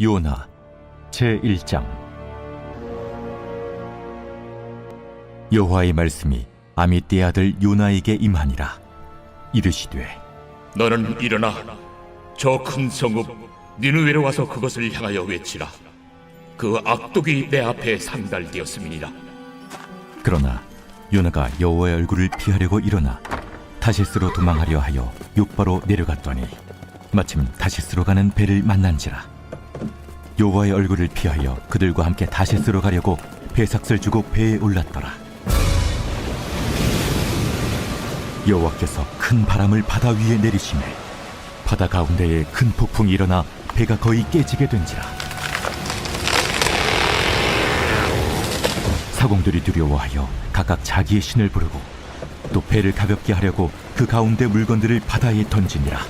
요나 제1장. 여호와의 말씀이 아미떼의 아들 요나에게 임하니라. 이르시되 너는 일어나 저 큰 성읍 니느웨로 와서 그것을 향하여 외치라. 그 악독이 내 앞에 상달되었음이니라. 그러나 요나가 여호와의 얼굴을 피하려고 일어나 다시스로 도망하려 하여 욥바로 내려갔더니 마침 다시스로 가는 배를 만난지라. 여호와의 얼굴을 피하여 그들과 함께 다시스로 가려고 배삭을 주고 배에 올랐더라. 여호와께서 큰 바람을 바다 위에 내리시매 바다 가운데에 큰 폭풍이 일어나 배가 거의 깨지게 된지라. 사공들이 두려워하여 각각 자기의 신을 부르고 또 배를 가볍게 하려고 그 가운데 물건들을 바다에 던지니라.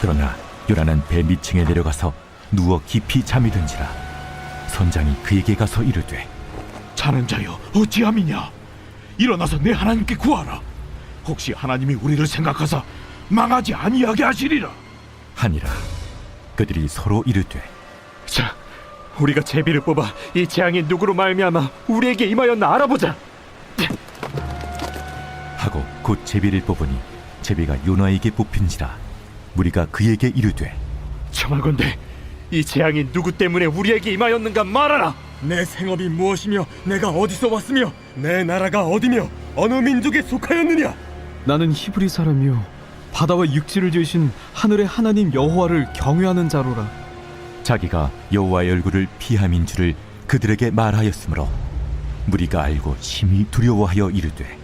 그러나 요나는 배 밑층에 내려가서 누워 깊이 잠이 든지라. 선장이 그에게 가서 이르되 자는 자여 어찌함이냐? 일어나서 내 하나님께 구하라. 혹시 하나님이 우리를 생각하사 망하지 아니하게 하시리라 하니라. 그들이 서로 이르되 자, 우리가 제비를 뽑아 이 재앙이 누구로 말미암아 우리에게 임하였나 알아보자. 하고 곧 제비를 뽑으니 제비가 요나에게 뽑힌지라. 무리가 그에게 이르되 청하건대 이 재앙이 누구 때문에 우리에게 임하였는가 말하라. 내 생업이 무엇이며 내가 어디서 왔으며 내 나라가 어디며 어느 민족에 속하였느냐? 나는 히브리 사람이요 바다와 육지를 지으신 하늘의 하나님 여호와를 경외하는 자로라. 자기가 여호와의 얼굴을 피함인 줄을 그들에게 말하였으므로 무리가 알고 심히 두려워하여 이르되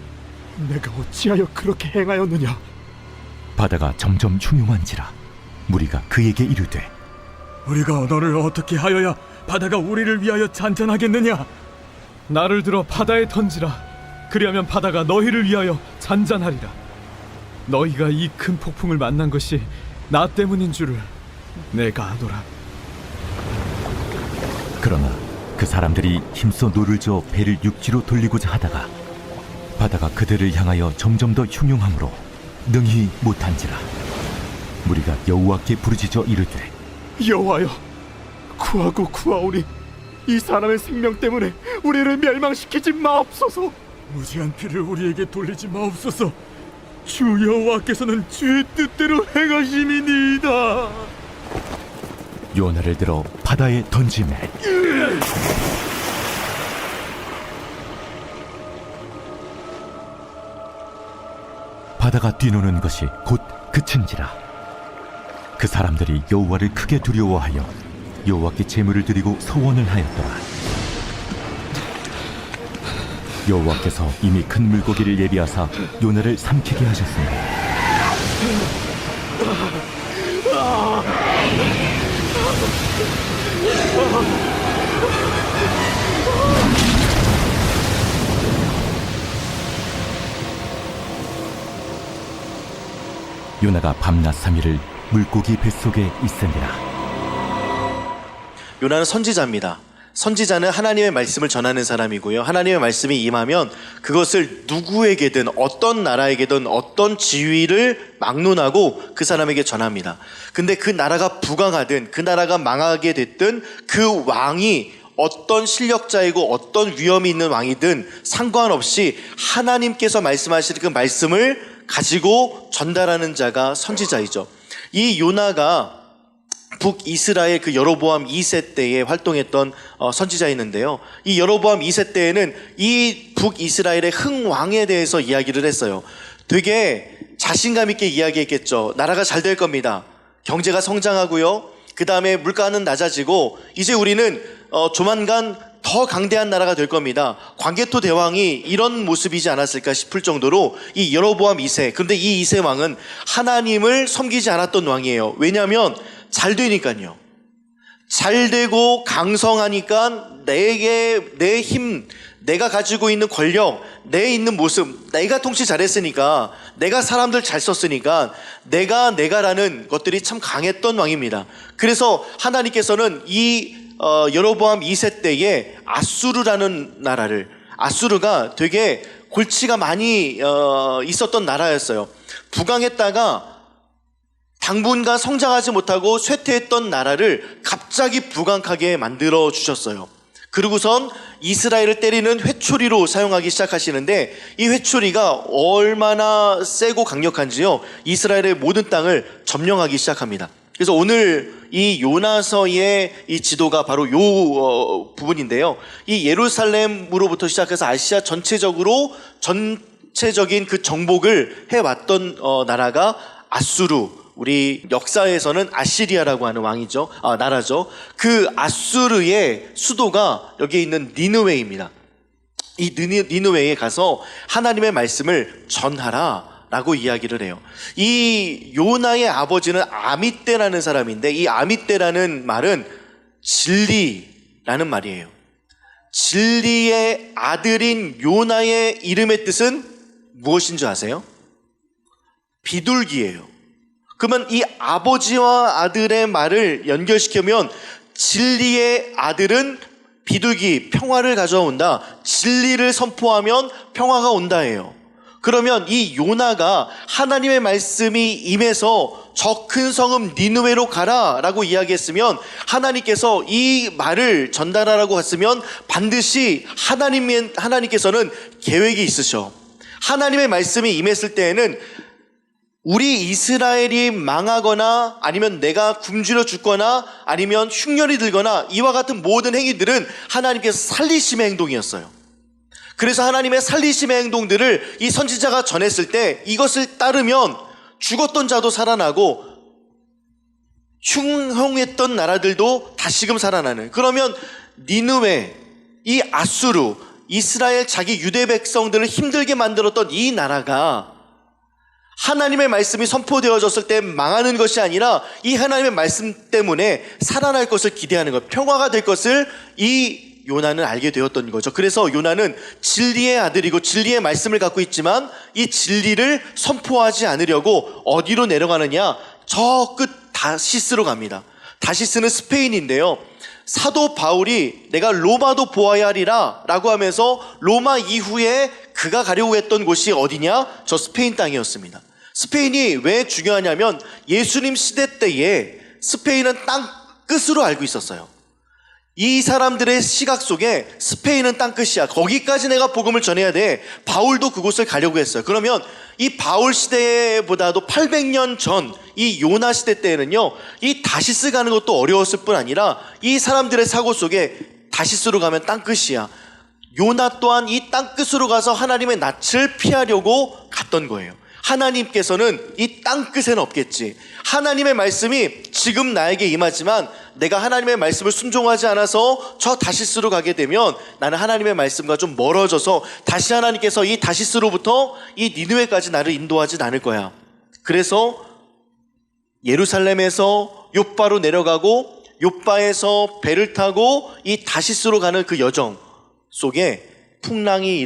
내가 어찌하여 그렇게 행하였느냐? 바다가 점점 흉흉한지라. 무리가 그에게 이르되 우리가 너를 어떻게 하여야 바다가 우리를 위하여 잔잔하겠느냐? 나를 들어 바다에 던지라. 그리하면 바다가 너희를 위하여 잔잔하리라. 너희가 이 큰 폭풍을 만난 것이 나 때문인 줄을 내가 아노라. 그러나 그 사람들이 힘써 노를 저어 배를 육지로 돌리고자 하다가 바다가 그들을 향하여 점점 더 흉흉함으로 능히 못한지라. 무리가 여호와께 부르짖어 이르되 여호와여, 구하고 구하오니 이 사람의 생명 때문에 우리를 멸망시키지 마옵소서. 무지한 피를 우리에게 돌리지 마옵소서. 주 여호와께서는 주의 뜻대로 행하심이니이다. 요나를 들어 바다에 던지매 바다가 뛰노는 것이 곧 그친지라. 그 사람들이 여호와를 크게 두려워하여 여호와께 제물을 드리고 서원을 하였더라. 여호와께서 이미 큰 물고기를 예비하사 요나를 삼키게 하셨습니다. 요나가 밤낮 3일을 물고기 뱃속에 있으니라. 요나는 선지자입니다. 선지자는 하나님의 말씀을 전하는 사람이고요. 하나님의 말씀이 임하면 그것을 누구에게든 어떤 나라에게든 어떤 지위를 막론하고 그 사람에게 전합니다. 근데 그 나라가 부강하든 그 나라가 망하게 됐든 그 왕이 어떤 실력자이고 어떤 위험이 있는 왕이든 상관없이 하나님께서 말씀하시는 그 말씀을 가지고 전달하는 자가 선지자이죠. 이 요나가 북이스라엘 그 여로보암 2세 때에 활동했던 선지자였는데요. 이 여로보암 2세 때에는 이 북이스라엘의 흥왕에 대해서 이야기를 했어요. 되게 자신감 있게 이야기했겠죠. 나라가 잘 될 겁니다. 경제가 성장하고요. 그 다음에 물가는 낮아지고 이제 우리는 조만간 더 강대한 나라가 될 겁니다. 광개토 대왕이 이런 모습이지 않았을까 싶을 정도로 이 여로보암 2세, 그런데 이 2세 왕은 하나님을 섬기지 않았던 왕이에요. 왜냐하면 잘 되니까요. 잘 되고 강성하니까 내 힘, 내가 가지고 있는 권력, 내 있는 모습, 내가 통치 잘했으니까, 내가 사람들 잘 썼으니까 내가라는 것들이 참 강했던 왕입니다. 그래서 하나님께서는 이 여로보암 2세 때에 아수르라는 나라를, 아수르가 되게 골치가 많이 있었던 나라였어요. 부강했다가 당분간 성장하지 못하고 쇠퇴했던 나라를 갑자기 부강하게 만들어 주셨어요. 그리고선 이스라엘을 때리는 회초리로 사용하기 시작하시는데 이 회초리가 얼마나 세고 강력한지요. 이스라엘의 모든 땅을 점령하기 시작합니다. 그래서 오늘 이 요나서의 이 지도가 바로 요 부분인데요. 이 예루살렘으로부터 시작해서 아시아 전체적인 그 정복을 해왔던 나라가 아수르, 우리 역사에서는 아시리아라고 하는 왕이죠. 나라죠. 그 아수르의 수도가 여기 있는 니느웨입니다. 이 니느웨에 가서 하나님의 말씀을 전하라 라고 이야기를 해요. 이 요나의 아버지는 아미떼라는 사람인데 이 아미떼라는 말은 진리라는 말이에요. 진리의 아들인 요나의 이름의 뜻은 무엇인 줄 아세요? 비둘기예요. 그러면 이 아버지와 아들의 말을 연결시키면 진리의 아들은 비둘기, 평화를 가져온다. 진리를 선포하면 평화가 온다예요. 그러면 이 요나가 하나님의 말씀이 임해서 저 큰 성읍 니느웨로 가라 라고 이야기했으면 하나님께서 이 말을 전달하라고 했으면 반드시 하나님께서는 계획이 있으셔. 하나님의 말씀이 임했을 때에는 우리 이스라엘이 망하거나 아니면 내가 굶주려 죽거나 아니면 흉년이 들거나 이와 같은 모든 행위들은 하나님께서 살리심의 행동이었어요. 그래서 하나님의 살리심의 행동들을 이 선지자가 전했을 때 이것을 따르면 죽었던 자도 살아나고 흉흉했던 나라들도 다시금 살아나는, 그러면 니느웨, 이 아수르, 이스라엘 자기 유대 백성들을 힘들게 만들었던 이 나라가 하나님의 말씀이 선포되어졌을 때 망하는 것이 아니라 이 하나님의 말씀 때문에 살아날 것을 기대하는 것, 평화가 될 것을 이 요나는 알게 되었던 거죠. 그래서 요나는 진리의 아들이고 진리의 말씀을 갖고 있지만 이 진리를 선포하지 않으려고 어디로 내려가느냐? 저 끝 다시스로 갑니다. 다시스는 스페인인데요. 사도 바울이 내가 로마도 보아야 하리라 라고 하면서 로마 이후에 그가 가려고 했던 곳이 어디냐? 저 스페인 땅이었습니다. 스페인이 왜 중요하냐면 예수님 시대 때에 스페인은 땅 끝으로 알고 있었어요. 이 사람들의 시각 속에 스페인은 땅끝이야. 거기까지 내가 복음을 전해야 돼. 바울도 그곳을 가려고 했어요. 그러면 이 바울 시대보다도 800년 전 이 요나 시대 때에는요, 이 다시스 가는 것도 어려웠을 뿐 아니라 이 사람들의 사고 속에 다시스로 가면 땅끝이야. 요나 또한 이 땅끝으로 가서 하나님의 낯을 피하려고 갔던 거예요. 하나님께서는 이 땅끝에는 없겠지. 하나님의 말씀이 지금 나에게 임하지만 내가 하나님의 말씀을 순종하지 않아서 저 다시스로 가게 되면 나는 하나님의 말씀과 좀 멀어져서 다시 하나님께서 이 다시스로부터 이 니느웨까지 나를 인도하진 않을 거야. 그래서 예루살렘에서 욥바로 내려가고 욥바에서 배를 타고 이 다시스로 가는 그 여정 속에 풍랑이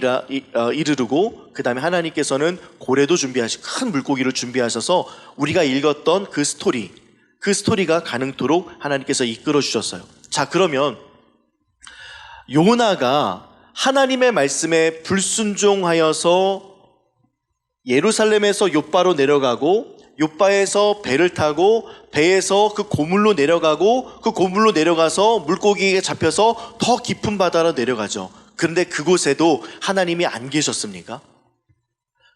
이르르고 그 다음에 하나님께서는 고래도 준비하시고 큰 물고기를 준비하셔서 우리가 읽었던 그 스토리가 가능토록 하나님께서 이끌어 주셨어요. 자, 그러면 요나가 하나님의 말씀에 불순종하여서 예루살렘에서 욥바로 내려가고 욥바에서 배를 타고 배에서 그 고물로 내려가고 그 고물로 내려가서 물고기에 잡혀서 더 깊은 바다로 내려가죠. 그런데 그곳에도 하나님이 안 계셨습니까?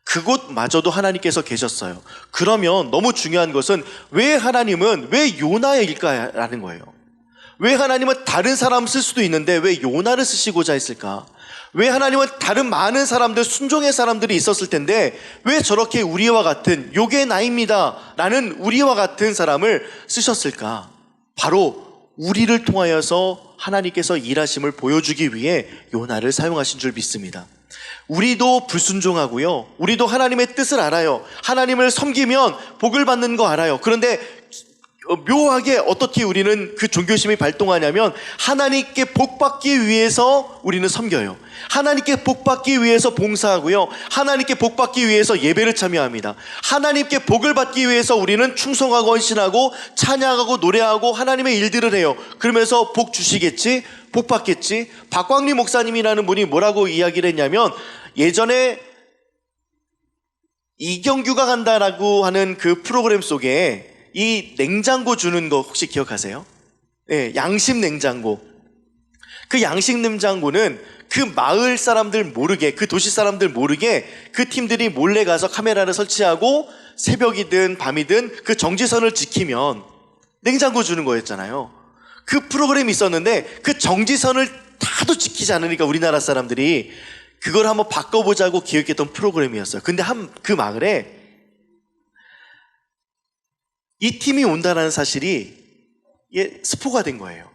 그곳마저도 하나님께서 계셨어요. 그러면 너무 중요한 것은 왜 하나님은 왜 요나일까라는 거예요. 왜 하나님은 다른 사람 쓸 수도 있는데 왜 요나를 쓰시고자 했을까? 왜 하나님은 다른 많은 사람들, 순종의 사람들이 있었을 텐데 왜 저렇게 우리와 같은 요게 나입니다 라는 우리와 같은 사람을 쓰셨을까? 바로 우리를 통하여서 하나님께서 일하심을 보여주기 위해 요나를 사용하신 줄 믿습니다. 우리도 불순종하고요, 우리도 하나님의 뜻을 알아요. 하나님을 섬기면 복을 받는 거 알아요. 그런데 묘하게 어떻게 우리는 그 종교심이 발동하냐면 하나님께 복받기 위해서 우리는 섬겨요. 하나님께 복받기 위해서 봉사하고요, 하나님께 복받기 위해서 예배를 참여합니다. 하나님께 복을 받기 위해서 우리는 충성하고 헌신하고 찬양하고 노래하고 하나님의 일들을 해요. 그러면서 복 주시겠지, 복 받겠지. 박광리 목사님이라는 분이 뭐라고 이야기를 했냐면 예전에 이경규가 간다라고 하는 그 프로그램 속에 이 냉장고 주는 거 혹시 기억하세요? 네, 양식 냉장고. 그 양식 냉장고는 그 마을 사람들 모르게, 그 도시 사람들 모르게 그 팀들이 몰래 가서 카메라를 설치하고 새벽이든 밤이든 그 정지선을 지키면 냉장고 주는 거였잖아요. 그 프로그램이 있었는데 그 정지선을 다도 지키지 않으니까 우리나라 사람들이 그걸 한번 바꿔보자고 기획했던 프로그램이었어요. 근데 그 마을에 이 팀이 온다는 사실이 스포가 된 거예요.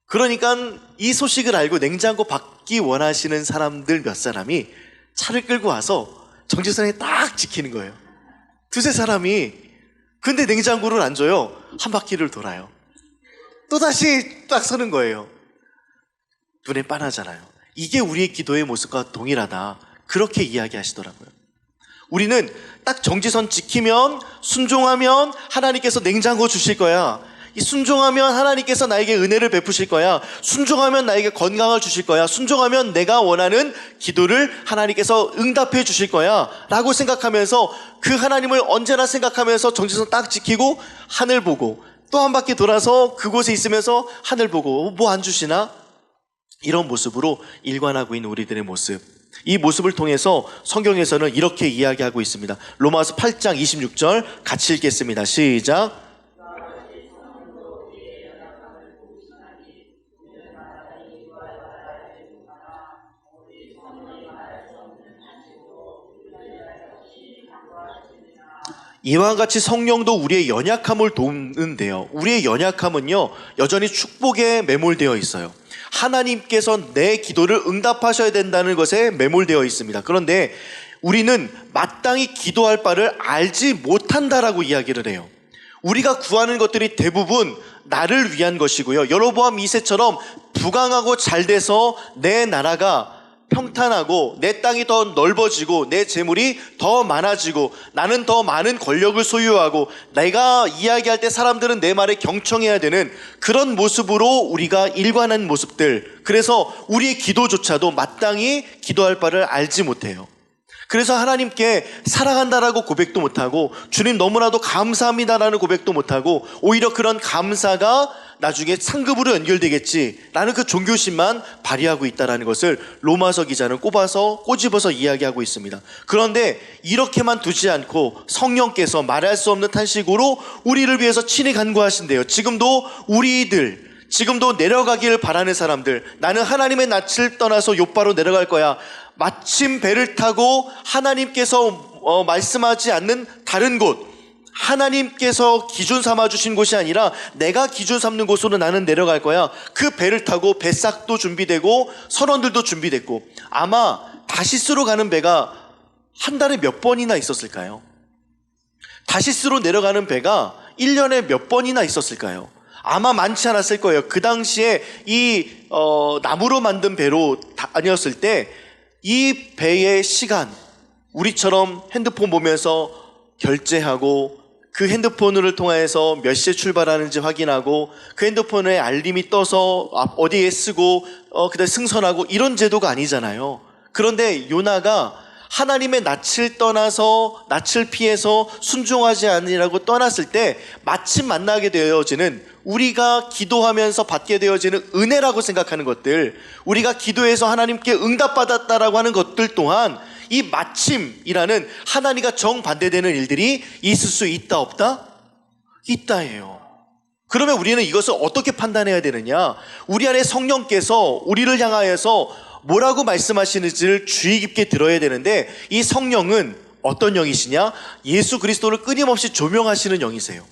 그러니까 이 소식을 알고 냉장고 받기 원하시는 사람들 몇 사람이 차를 끌고 와서 정지선에 딱 지키는 거예요. 두세 사람이. 근데 냉장고를 안 줘요. 한 바퀴를 돌아요. 또다시 딱 서는 거예요. 눈에 빤하잖아요. 이게 우리의 기도의 모습과 동일하다. 그렇게 이야기하시더라고요. 우리는 딱 정지선 지키면, 순종하면 하나님께서 냉장고 주실 거야. 이 순종하면 하나님께서 나에게 은혜를 베푸실 거야. 순종하면 나에게 건강을 주실 거야. 순종하면 내가 원하는 기도를 하나님께서 응답해 주실 거야 라고 생각하면서 그 하나님을 언제나 생각하면서 정지선 딱 지키고 하늘 보고 또 한 바퀴 돌아서 그곳에 있으면서 하늘 보고 뭐 안 주시나? 이런 모습으로 일관하고 있는 우리들의 모습. 이 모습을 통해서 성경에서는 이렇게 이야기하고 있습니다. 로마서 8장 26절 같이 읽겠습니다. 시작. 이와 같이 성령도 우리의 연약함을 돕는데요. 우리의 연약함은요, 여전히 축복에 매몰되어 있어요. 하나님께서 내 기도를 응답하셔야 된다는 것에 매몰되어 있습니다. 그런데 우리는 마땅히 기도할 바를 알지 못한다라고 이야기를 해요. 우리가 구하는 것들이 대부분 나를 위한 것이고요. 여로보암 2세처럼 부강하고 잘 돼서 내 나라가 평탄하고 내 땅이 더 넓어지고 내 재물이 더 많아지고 나는 더 많은 권력을 소유하고 내가 이야기할 때 사람들은 내 말에 경청해야 되는 그런 모습으로 우리가 일관한 모습들. 그래서 우리의 기도조차도 마땅히 기도할 바를 알지 못해요. 그래서 하나님께 사랑한다라고 고백도 못하고 주님 너무나도 감사합니다라는 고백도 못하고 오히려 그런 감사가 나중에 상급으로 연결되겠지라는 그 종교심만 발휘하고 있다는 것을 로마서 기자는 꼬집어서 이야기하고 있습니다. 그런데 이렇게만 두지 않고 성령께서 말할 수 없는 탄식으로 우리를 위해서 친히 간구하신대요. 지금도 내려가기를 바라는 사람들, 나는 하나님의 낯을 떠나서 욥바로 내려갈 거야. 마침 배를 타고 하나님께서 말씀하지 않는 다른 곳, 하나님께서 기준 삼아주신 곳이 아니라 내가 기준 삼는 곳으로 나는 내려갈 거야. 그 배를 타고 배싹도 준비되고 선원들도 준비됐고, 아마 다시스로 가는 배가 한 달에 몇 번이나 있었을까요? 다시스로 내려가는 배가 1년에 몇 번이나 있었을까요? 아마 많지 않았을 거예요. 그 당시에 이 나무로 만든 배로 다녔을 때 이 배의 시간, 우리처럼 핸드폰 보면서 결제하고 그 핸드폰을 통해서 몇 시에 출발하는지 확인하고 그 핸드폰에 알림이 떠서 어디에 쓰고 그다음에 승선하고 이런 제도가 아니잖아요. 그런데 요나가 하나님의 낯을 떠나서 낯을 피해서 순종하지 않으라고 떠났을 때 마침 만나게 되어지는, 우리가 기도하면서 받게 되어지는 은혜라고 생각하는 것들, 우리가 기도해서 하나님께 응답받았다라고 하는 것들 또한 이 마침이라는 하나님과 정반대되는 일들이 있을 수 있다 없다? 있다예요. 그러면 우리는 이것을 어떻게 판단해야 되느냐? 우리 안에 성령께서 우리를 향하여서 뭐라고 말씀하시는지를 주의 깊게 들어야 되는데, 이 성령은 어떤 영이시냐? 예수 그리스도를 끊임없이 조명하시는 영이세요.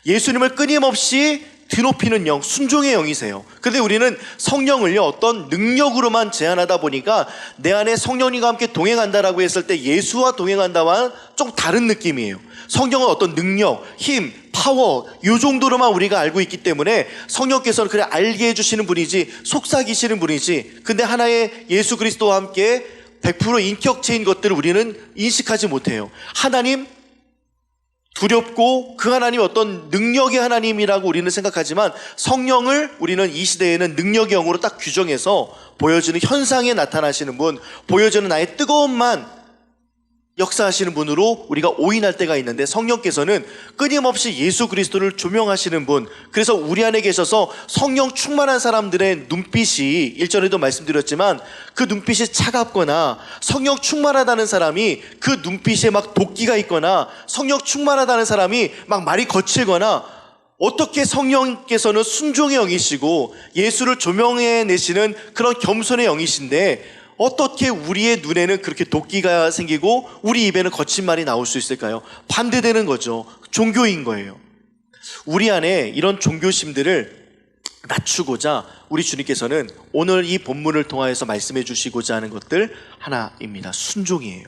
예수님을 끊임없이 드높이는 영, 순종의 영이세요. 그런데 우리는 성령을요, 어떤 능력으로만 제한하다 보니까 내 안에 성령님과 함께 동행한다라고 했을 때 예수와 동행한다와는 좀 다른 느낌이에요. 성령은 어떤 능력, 힘, 파워, 이 정도로만 우리가 알고 있기 때문에 성령께서는 그래 알게 해주시는 분이지, 속삭이시는 분이지, 근데 하나의 예수 그리스도와 함께 100% 인격체인 것들을 우리는 인식하지 못해요. 하나님 두렵고 그 하나님이 어떤 능력의 하나님이라고 우리는 생각하지만, 성령을 우리는 이 시대에는 능력의 영으로 딱 규정해서 보여주는, 현상에 나타나시는 분, 보여주는 나의 뜨거움만 역사하시는 분으로 우리가 오인할 때가 있는데, 성령께서는 끊임없이 예수 그리스도를 조명하시는 분, 그래서 우리 안에 계셔서 성령 충만한 사람들의 눈빛이, 일전에도 말씀드렸지만 그 눈빛이 차갑거나, 성령 충만하다는 사람이 그 눈빛에 막 도끼가 있거나, 성령 충만하다는 사람이 막 말이 거칠거나, 어떻게 성령께서는 순종의 영이시고 예수를 조명해내시는 그런 겸손의 영이신데 어떻게 우리의 눈에는 그렇게 도끼가 생기고 우리 입에는 거친 말이 나올 수 있을까요? 반대되는 거죠. 종교인 거예요. 우리 안에 이런 종교심들을 낮추고자 우리 주님께서는 오늘 이 본문을 통하여서 말씀해 주시고자 하는 것들 하나입니다. 순종이에요.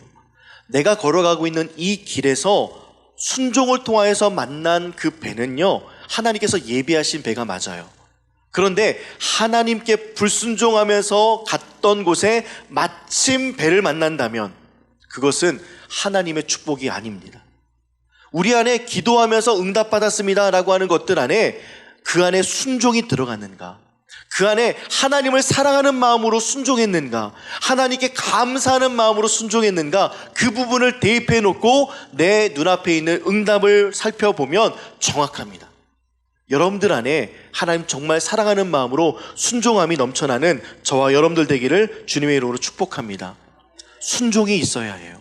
내가 걸어가고 있는 이 길에서 순종을 통하여서 만난 그 배는요, 하나님께서 예비하신 배가 맞아요. 그런데 하나님께 불순종하면서 갔던 곳에 마침 배를 만난다면 그것은 하나님의 축복이 아닙니다. 우리 안에 기도하면서 응답받았습니다 라고 하는 것들 안에 그 안에 순종이 들어갔는가, 그 안에 하나님을 사랑하는 마음으로 순종했는가, 하나님께 감사하는 마음으로 순종했는가, 그 부분을 대입해 놓고 내 눈앞에 있는 응답을 살펴보면 정확합니다. 여러분들 안에 하나님 정말 사랑하는 마음으로 순종함이 넘쳐나는 저와 여러분들 되기를 주님의 이름으로 축복합니다. 순종이 있어야 해요.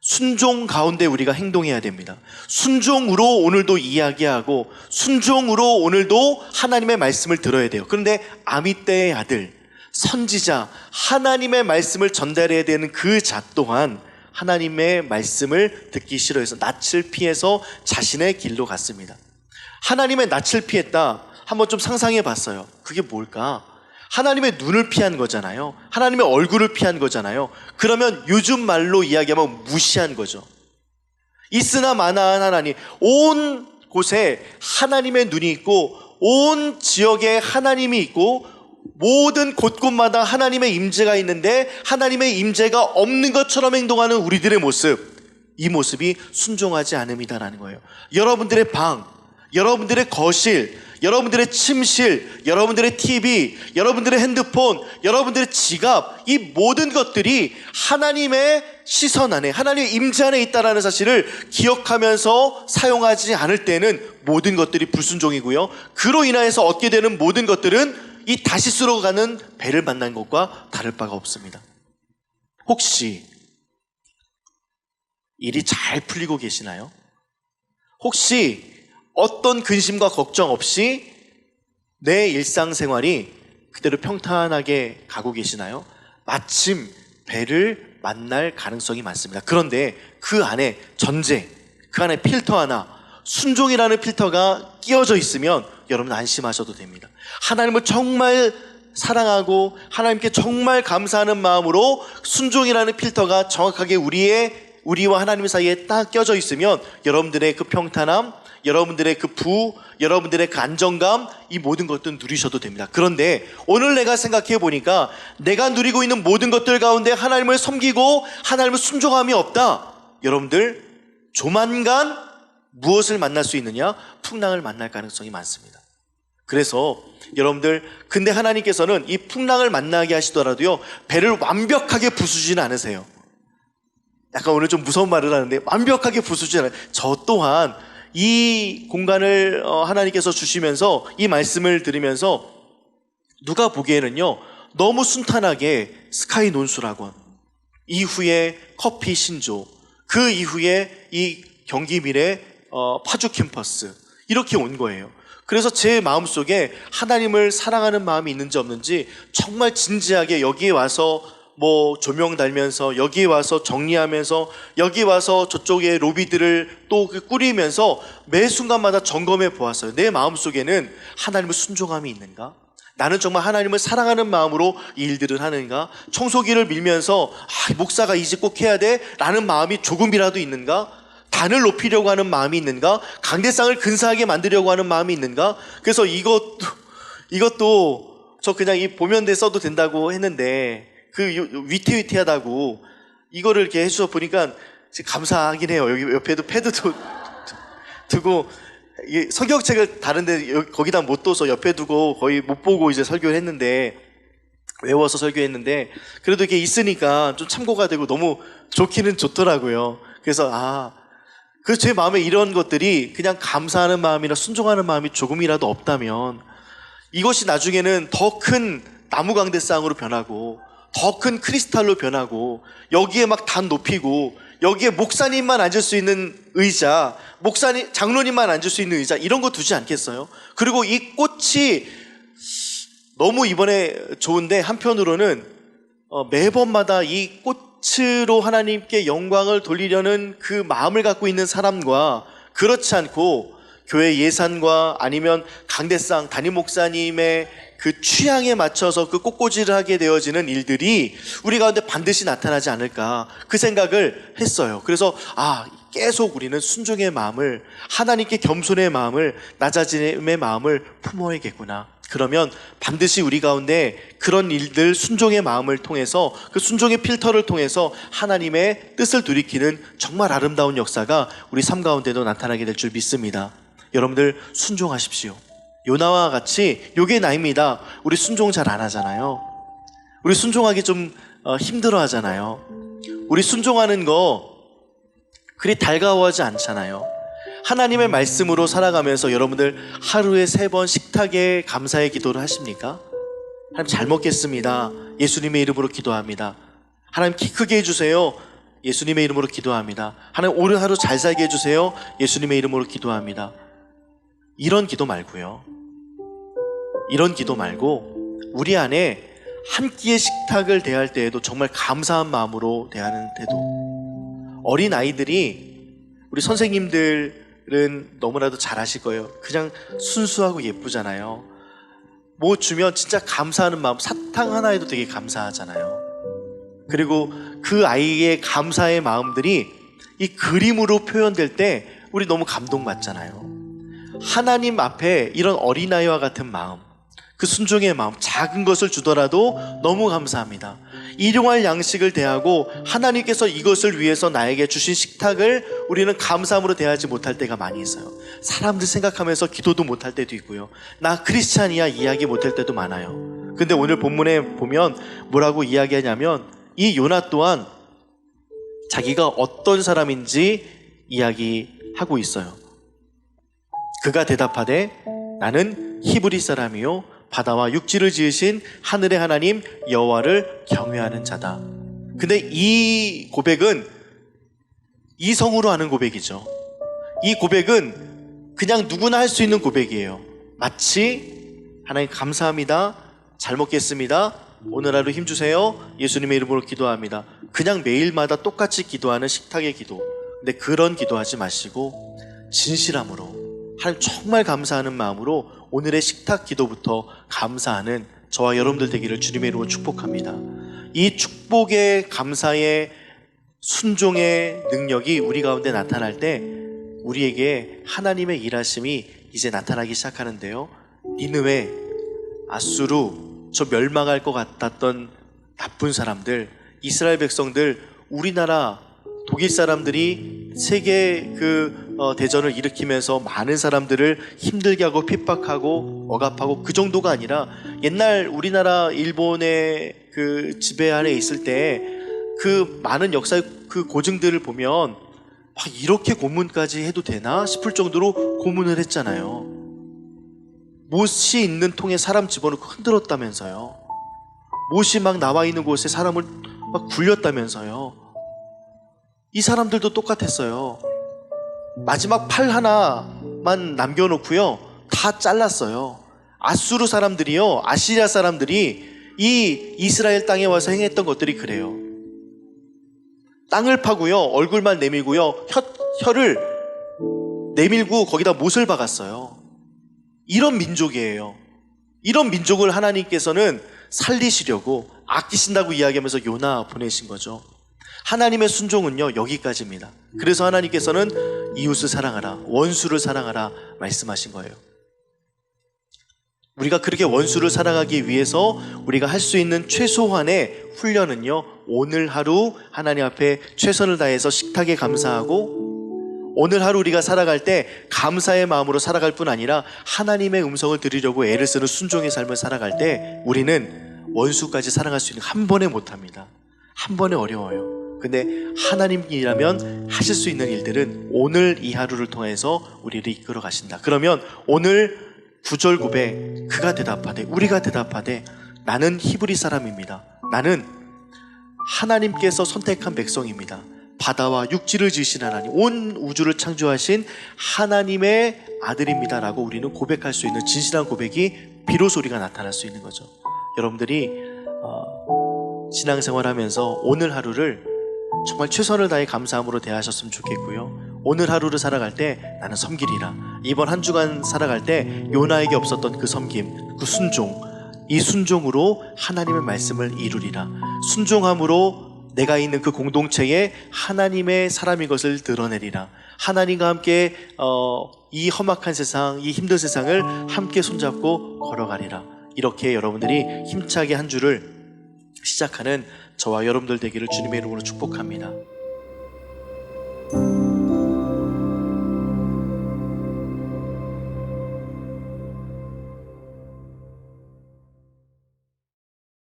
순종 가운데 우리가 행동해야 됩니다. 순종으로 오늘도 이야기하고 순종으로 오늘도 하나님의 말씀을 들어야 돼요. 그런데 아미떼의 아들, 선지자, 하나님의 말씀을 전달해야 되는 그 자 또한 하나님의 말씀을 듣기 싫어해서 낯을 피해서 자신의 길로 갔습니다. 하나님의 낯을 피했다. 한번 좀 상상해 봤어요. 그게 뭘까? 하나님의 눈을 피한 거잖아요. 하나님의 얼굴을 피한 거잖아요. 그러면 요즘 말로 이야기하면 무시한 거죠. 있으나 마나한 하나님, 온 곳에 하나님의 눈이 있고 온 지역에 하나님이 있고 모든 곳곳마다 하나님의 임재가 있는데 하나님의 임재가 없는 것처럼 행동하는 우리들의 모습, 이 모습이 순종하지 않음이다라는 거예요. 여러분들의 방, 여러분들의 거실, 여러분들의 침실, 여러분들의 TV, 여러분들의 핸드폰, 여러분들의 지갑, 이 모든 것들이 하나님의 시선 안에, 하나님의 임재 안에 있다는 사실을 기억하면서 사용하지 않을 때는 모든 것들이 불순종이고요. 그로 인하여서 얻게 되는 모든 것들은 이 다시스로 가는 배를 만난 것과 다를 바가 없습니다. 혹시 일이 잘 풀리고 계시나요? 혹시 어떤 근심과 걱정 없이 내 일상생활이 그대로 평탄하게 가고 계시나요? 마침 배를 만날 가능성이 많습니다. 그런데 그 안에 전제, 그 안에 필터 하나, 순종이라는 필터가 끼워져 있으면 여러분 안심하셔도 됩니다. 하나님을 정말 사랑하고 하나님께 정말 감사하는 마음으로 순종이라는 필터가 정확하게 우리와 하나님 사이에 딱 껴져 있으면 여러분들의 그 평탄함, 여러분들의 그 여러분들의 그 안정감, 이 모든 것들 누리셔도 됩니다. 그런데 오늘 내가 생각해 보니까 내가 누리고 있는 모든 것들 가운데 하나님을 섬기고 하나님을 순종함이 없다. 여러분들 조만간 무엇을 만날 수 있느냐? 풍랑을 만날 가능성이 많습니다. 그래서 여러분들, 근데 하나님께서는 이 풍랑을 만나게 하시더라도요, 배를 완벽하게 부수지는 않으세요. 약간 오늘 좀 무서운 말을 하는데 완벽하게 부수지 않아요. 저 또한 이 공간을 하나님께서 주시면서 이 말씀을 들으면서 누가 보기에는요, 너무 순탄하게 스카이 논술학원, 이후에 커피 신조, 그 이후에 이 경기 미래 파주 캠퍼스, 이렇게 온 거예요. 그래서 제 마음속에 하나님을 사랑하는 마음이 있는지 없는지 정말 진지하게 여기에 와서 뭐 조명 달면서, 여기에 와서 정리하면서, 여기 와서 저쪽에 로비들을 또 꾸리면서 매 순간마다 점검해 보았어요. 내 마음속에는 하나님을 순종함이 있는가? 나는 정말 하나님을 사랑하는 마음으로 이 일들을 하는가? 청소기를 밀면서 목사가 이 집 꼭 해야 돼 라는 마음이 조금이라도 있는가? 단을 높이려고 하는 마음이 있는가? 강대상을 근사하게 만들려고 하는 마음이 있는가? 그래서 이것도 저 그냥 이 보면대 써도 된다고 했는데 그 위태위태하다고 이거를 이렇게 해주셔 보니까 감사하긴 해요. 여기 옆에도 패드도 두고, 성경책을 다른데 거기다 못 둬서 옆에 두고 거의 못 보고 이제 설교를 했는데, 외워서 설교했는데 그래도 이게 있으니까 좀 참고가 되고 너무 좋기는 좋더라고요. 그래서 그래서 제 마음에 이런 것들이 그냥 감사하는 마음이나 순종하는 마음이 조금이라도 없다면 이것이 나중에는 더 큰 나무 강대상으로 변하고 더 큰 크리스탈로 변하고 여기에 막 단 높이고 여기에 목사님만 앉을 수 있는 의자, 장로님만 앉을 수 있는 의자 이런 거 두지 않겠어요? 그리고 이 꽃이 너무 이번에 좋은데 한편으로는 매번마다 이 꽃으로 하나님께 영광을 돌리려는 그 마음을 갖고 있는 사람과 그렇지 않고 교회 예산과 아니면 강대상 담임 목사님의 그 취향에 맞춰서 그 꽃꽂이를 하게 되어지는 일들이 우리 가운데 반드시 나타나지 않을까 그 생각을 했어요. 그래서 계속 우리는 순종의 마음을, 하나님께 겸손의 마음을, 낮아짐의 마음을 품어야겠구나. 그러면 반드시 우리 가운데 그런 일들, 순종의 마음을 통해서 그 순종의 필터를 통해서 하나님의 뜻을 돌이키는 정말 아름다운 역사가 우리 삶 가운데도 나타나게 될 줄 믿습니다. 여러분들 순종하십시오. 요나와 같이 요게 나입니다. 우리 순종 잘 안 하잖아요. 우리 순종하기 좀 힘들어 하잖아요. 우리 순종하는 거 그리 달가워하지 않잖아요. 하나님의 말씀으로 살아가면서 여러분들 하루에 3번 식탁에 감사의 기도를 하십니까? 하나님 잘 먹겠습니다. 예수님의 이름으로 기도합니다. 하나님 키 크게 해주세요. 예수님의 이름으로 기도합니다. 하나님 오늘 하루 잘 살게 해주세요. 예수님의 이름으로 기도합니다. 이런 기도 말고요. 이런 기도 말고 우리 안에 한 끼의 식탁을 대할 때에도 정말 감사한 마음으로 대하는 태도. 어린 아이들이 우리 선생님들은 너무나도 잘 아실 거예요. 그냥 순수하고 예쁘잖아요. 뭐 주면 진짜 감사하는 마음, 사탕 하나에도 되게 감사하잖아요. 그리고 그 아이의 감사의 마음들이 이 그림으로 표현될 때 우리 너무 감동받잖아요. 하나님 앞에 이런 어린아이와 같은 마음, 그 순종의 마음, 작은 것을 주더라도 너무 감사합니다. 일용할 양식을 대하고 하나님께서 이것을 위해서 나에게 주신 식탁을 우리는 감사함으로 대하지 못할 때가 많이 있어요. 사람들 생각하면서 기도도 못할 때도 있고요. 나 크리스찬이야 이야기 못할 때도 많아요. 근데 오늘 본문에 보면 뭐라고 이야기하냐면 이 요나 또한 자기가 어떤 사람인지 이야기하고 있어요. 그가 대답하되 나는 히브리 사람이요 바다와 육지를 지으신 하늘의 하나님 여호와를 경외하는 자다. 근데 이 고백은 이성으로 하는 고백이죠. 이 고백은 그냥 누구나 할 수 있는 고백이에요. 마치 하나님 감사합니다. 잘 먹겠습니다. 오늘 하루 힘주세요. 예수님의 이름으로 기도합니다. 그냥 매일마다 똑같이 기도하는 식탁의 기도. 근데 그런 기도하지 마시고 진실함으로 하나님 정말 감사하는 마음으로 오늘의 식탁 기도부터 감사하는 저와 여러분들 되기를 주님의 이름으로 축복합니다. 이 축복의 감사의 순종의 능력이 우리 가운데 나타날 때 우리에게 하나님의 일하심이 이제 나타나기 시작하는데요. 니느웨, 아수르, 저 멸망할 것 같았던 나쁜 사람들, 이스라엘 백성들, 우리나라 독일 사람들이 세계 대전을 일으키면서 많은 사람들을 힘들게 하고 핍박하고 억압하고 그 정도가 아니라 옛날 우리나라 일본의 그 지배 아래 있을 때 그 많은 역사의 그 고증들을 보면 이렇게 고문까지 해도 되나 싶을 정도로 고문을 했잖아요. 못이 있는 통에 사람 집어넣고 흔들었다면서요. 못이 막 나와 있는 곳에 사람을 막 굴렸다면서요. 이 사람들도 똑같았어요. 마지막 팔 하나만 남겨놓고요 다 잘랐어요. 아수르 사람들이요, 아시리아 사람들이 이 이스라엘 땅에 와서 행했던 것들이 그래요. 땅을 파고요 얼굴만 내밀고요 혀를 내밀고 거기다 못을 박았어요. 이런 민족이에요. 이런 민족을 하나님께서는 살리시려고 아끼신다고 이야기하면서 요나 보내신 거죠. 하나님의 순종은요 여기까지입니다. 그래서 하나님께서는 이웃을 사랑하라, 원수를 사랑하라 말씀하신 거예요. 우리가 그렇게 원수를 사랑하기 위해서 우리가 할 수 있는 최소한의 훈련은요 오늘 하루 하나님 앞에 최선을 다해서 식탁에 감사하고 오늘 하루 우리가 살아갈 때 감사의 마음으로 살아갈 뿐 아니라 하나님의 음성을 들으려고 애를 쓰는 순종의 삶을 살아갈 때 우리는 원수까지 사랑할 수 있는 한 번에 못합니다. 한 번에 어려워요. 근데 하나님이라면 하실 수 있는 일들은 오늘 이 하루를 통해서 우리를 이끌어 가신다. 그러면 오늘 9절 9배 그가 대답하되 우리가 대답하되 나는 히브리 사람입니다. 나는 하나님께서 선택한 백성입니다. 바다와 육지를 지으신 하나님, 온 우주를 창조하신 하나님의 아들입니다라고 우리는 고백할 수 있는 진실한 고백이 비로소 우리가 나타날 수 있는 거죠. 여러분들이 신앙생활하면서 오늘 하루를 정말 최선을 다해 감사함으로 대하셨으면 좋겠고요. 오늘 하루를 살아갈 때 나는 섬기리라. 이번 한 주간 살아갈 때 요나에게 없었던 그 섬김, 그 순종, 이 순종으로 하나님의 말씀을 이루리라. 순종함으로 내가 있는 그 공동체에 하나님의 사람인 것을 드러내리라. 하나님과 함께 이 험악한 세상, 이 힘든 세상을 함께 손잡고 걸어가리라. 이렇게 여러분들이 힘차게 한 주를 시작하는 저와 여러분들 되기를 주님의 이름으로 축복합니다.